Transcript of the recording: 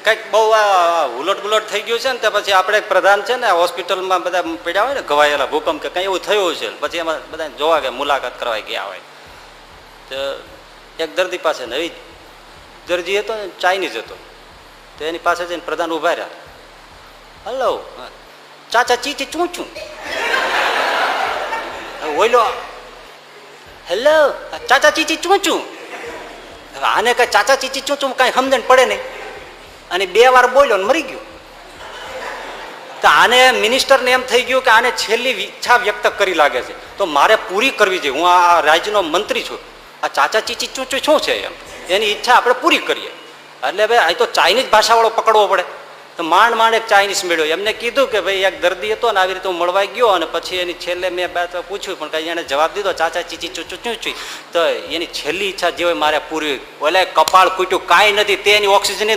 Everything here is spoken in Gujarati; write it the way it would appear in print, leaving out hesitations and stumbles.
કંઈક બહુ ઉલટ ગુલટ થઈ ગયું છે ને તે પછી આપણે પ્રધાન છે ને હોસ્પિટલમાં બધા પડ્યા હોય ને ઘવાયેલા ભૂકંપ કે કંઈ એવું થયું છે પછી એમાં બધા જોવા ગયા મુલાકાત કરવા ગયા હોય તો એક દર્દી પાસે નવી દર્દી હતો ને ચાઇનીઝ હતો તો એની પાસે જઈને પ્રધાન ઉભા રહ્યા હલો ચાચા ચીચી ચું ચું ઓઈલો હેલો ચાચા ચીચી ચું ચું આને કઈ ચાચા ચીચી ચું ચું કઈ સમજણ પડે નહીં અને 2 વાર બોલ્યો ને મરી ગયો તો આને મિનિસ્ટરને એમ થઈ ગયું કે આને છેલ્લી ઈચ્છા વ્યક્ત કરી લાગે છે તો મારે પૂરી કરવી જોઈએ હું આ રાજ્યનો મંત્રી છું આ ચાચા ચીચી ચું ચું શું છે એમ એની ઈચ્છા આપણે પૂરી કરીએ એટલે ભાઈ આ તો ચાઇનીઝ ભાષાવાળો પકડવો પડે તો માંડ માંડ એક ચાઇનીઝ મળ્યો એમને કીધું કે ભાઈ એક દર્દી હતો ને આવી રીતે હું મળવા ગયો અને પછી એની છેલ્લે મેં પૂછ્યું પણ કઈ એને જવાબ દીધો ચાચા ચીચી ચું ચું ચું તો એની છેલ્લી ઈચ્છા જે હોય મારે પૂરી ઓલે કપાળ કૂટ્યું કાંઈ નથી તેની ઓક્સિજન